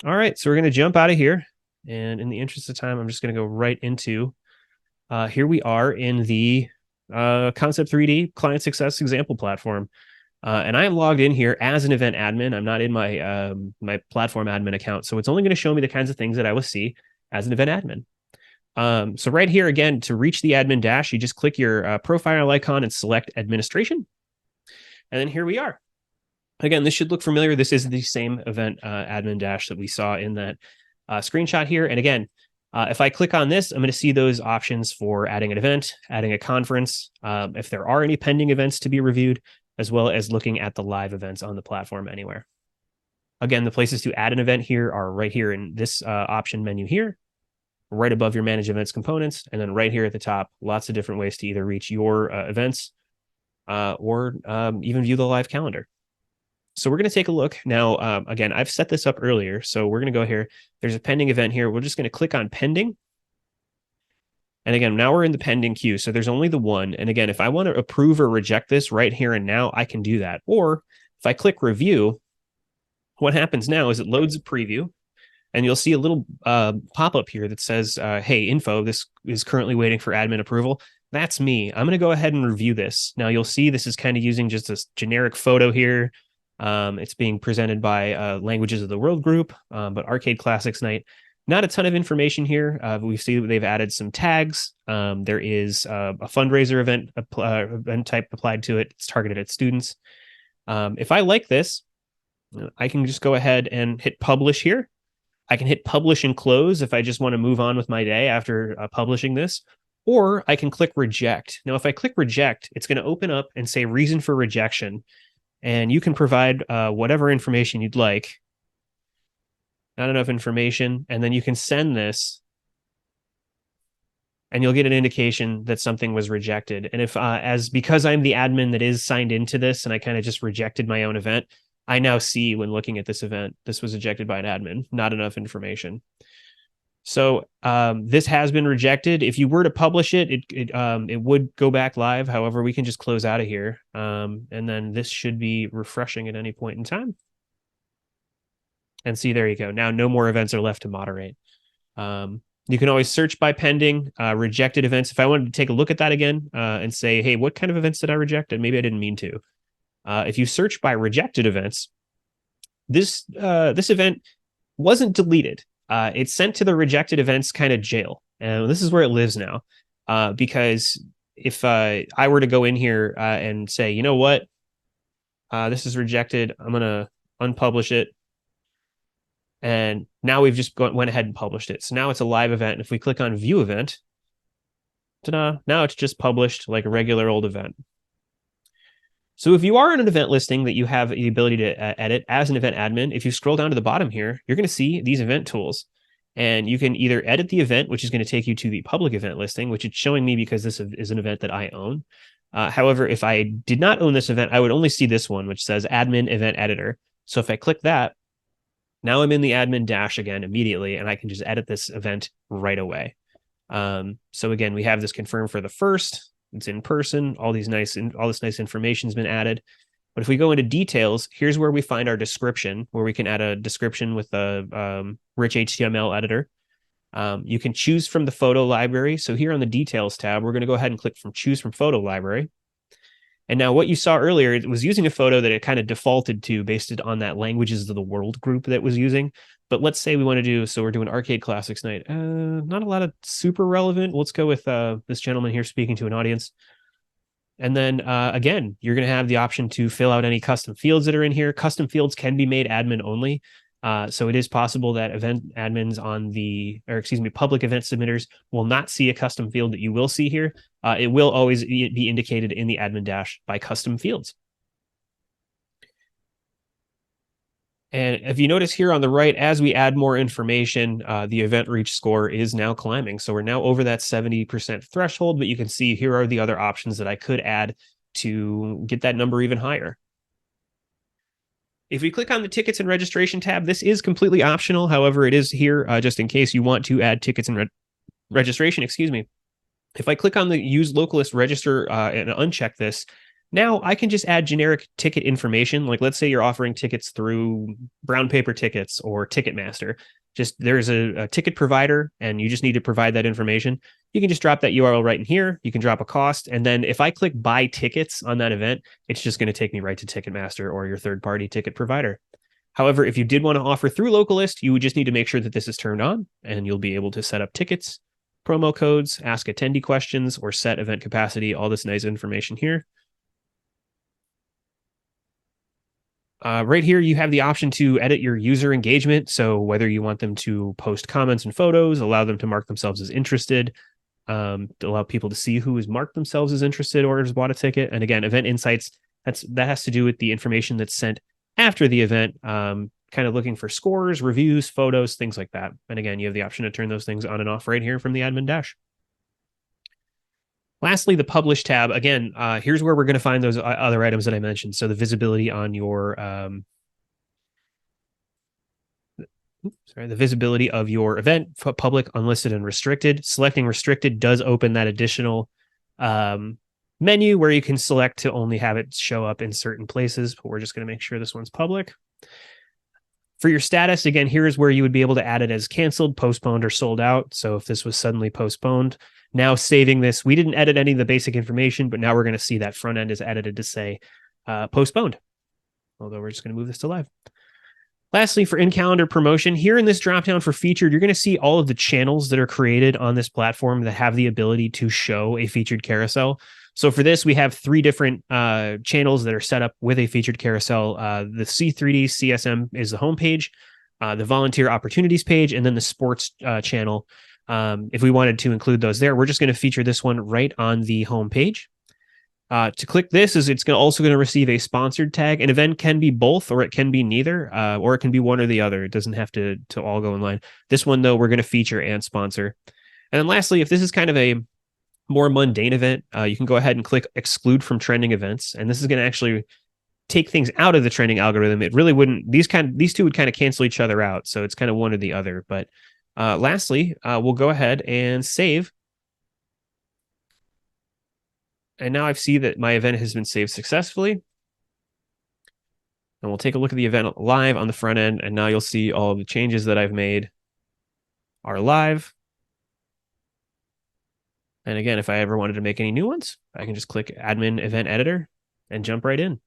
All right, so we're going to jump out of here. And in the interest of time, I'm just going to go right into here we are in the Concept3D client success example platform. And I am logged in here as an event admin. I'm not in my platform admin account. So it's only going to show me the kinds of things that I will see as an event admin. So right here, again, to reach the admin dash, you just click your profile icon and select administration. And then here we are. Again, this should look familiar. This is the same event admin dash that we saw in that screenshot here. And again, if I click on this, I'm going to see those options for adding an event, adding a conference, if there are any pending events to be reviewed, as well as looking at the live events on the platform anywhere. Again, the places to add an event here are right here in this option menu here, right above your manage events components, and then right here at the top, lots of different ways to either reach your events or even view the live calendar. So we're going to take a look now. Again, I've set this up earlier, so we're going to go here. There's a pending event here. We're just going to click on pending. And again, now we're in the pending queue. So there's only the one. And again, if I want to approve or reject this right here and now, I can do that. Or if I click review, what happens now is it loads a preview. And you'll see a little pop-up here that says, hey, info, this is currently waiting for admin approval. That's me. I'm going to go ahead and review this. Now you'll see this is kind of using just this generic photo here. It's being presented by Languages of the World group, but Arcade Classics Night. Not a ton of information here. We see they've added some tags. There is a fundraiser event type applied to it. It's targeted at students. If I like this, I can just go ahead and hit publish here. I can hit publish and close if I just want to move on with my day after publishing this, or I can click reject. Now, if I click reject, it's going to open up and say reason for rejection. And you can provide whatever information you'd like. Not enough information. And then you can send this and you'll get an indication that something was rejected. And if because I'm the admin that is signed into this and I kind of just rejected my own event, I now see when looking at this event, this was ejected by an admin, not enough information. So this has been rejected. If you were to publish it, it would go back live. However, we can just close out of here. And then this should be refreshing at any point in time. And see, there you go. Now no more events are left to moderate. You can always search by pending, rejected events. If I wanted to take a look at that again and say, hey, what kind of events did I reject? And maybe I didn't mean to. If you search by rejected events, this event wasn't deleted. It's sent to the rejected events kind of jail. And this is where it lives now. Because if I were to go in here and say, you know what, this is rejected, I'm going to unpublish it. And now we've just went ahead and published it. So now it's a live event. And if we click on view event, ta-da, now it's just published like a regular old event. So if you are in an event listing that you have the ability to edit as an event admin, if you scroll down to the bottom here, you're going to see these event tools. And you can either edit the event, which is going to take you to the public event listing, which it's showing me because this is an event that I own. However, if I did not own this event, I would only see this one, which says admin event editor. So if I click that, now I'm in the admin dash again immediately, and I can just edit this event right away. So again, we have this confirmed for the first. It's in person. All this nice information has been added. But if we go into details, here's where we find our description, where we can add a description with a rich HTML editor. You can choose from the photo library. So here on the details tab, we're going to go ahead and click from choose from photo library. And now what you saw earlier, it was using a photo that it kind of defaulted to based on that Languages of the World group that it was using. But let's say we want to do, so we're doing Arcade Classics Night. Not a lot of super relevant. Let's go with this gentleman here speaking to an audience. And then again, you're going to have the option to fill out any custom fields that are in here. Custom fields can be made admin only. So it is possible that event admins public event submitters will not see a custom field that you will see here. It will always be indicated in the admin dash by custom fields. And if you notice here on the right, as we add more information, the event reach score is now climbing. So we're now over that 70% threshold, but you can see here are the other options that I could add to get that number even higher. If we click on the tickets and registration tab, this is completely optional. However, it is here just in case you want to add tickets and registration, excuse me. If I click on the use localist register and uncheck this, Now I can just add generic ticket information. Like let's say you're offering tickets through Brown Paper Tickets or Ticketmaster. Just there's a ticket provider and you just need to provide that information. You can just drop that URL right in here. You can drop a cost. And then if I click buy tickets on that event, it's just going to take me right to Ticketmaster or your third party ticket provider. However, if you did want to offer through Localist, you would just need to make sure that this is turned on and you'll be able to set up tickets, promo codes, ask attendee questions, or set event capacity, all this nice information here. Right here, you have the option to edit your user engagement. So whether you want them to post comments and photos, allow them to mark themselves as interested, to allow people to see who has marked themselves as interested or has bought a ticket. And again, event insights, that has to do with the information that's sent after the event, kind of looking for scores, reviews, photos, things like that. And again, you have the option to turn those things on and off right here from the admin dash. Lastly, the publish tab. Again, here's where we're going to find those other items that I mentioned. So the visibility on your, the visibility of your event, public, unlisted, and restricted. Selecting restricted does open that additional menu where you can select to only have it show up in certain places, but we're just going to make sure this one's public. For your status, again, here's where you would be able to add it as canceled, postponed, or sold out. So if this was suddenly postponed, now saving this, we didn't edit any of the basic information, but now we're going to see that front end is edited to say postponed. Although we're just going to move this to live. Lastly, for in-calendar promotion, here in this dropdown for featured, you're going to see all of the channels that are created on this platform that have the ability to show a featured carousel. So for this, we have 3 different channels that are set up with a featured carousel. The C3D CSM is the homepage, the volunteer opportunities page, and then the sports channel. If we wanted to include those there, we're just going to feature this one right on the homepage. To click this is it's also going to receive a sponsored tag. An event can be both, or it can be neither, or it can be one or the other. It doesn't have to all go in line. This one, though, we're going to feature and sponsor. And then lastly, if this is kind of a more mundane event, you can go ahead and click exclude from trending events. And this is going to actually take things out of the trending algorithm. It really wouldn't, these two would kind of cancel each other out. So it's kind of one or the other. But lastly, we'll go ahead and save. And now I see that my event has been saved successfully. And we'll take a look at the event live on the front end. And now you'll see all of the changes that I've made are live. And again, if I ever wanted to make any new ones, I can just click Admin Event Editor and jump right in.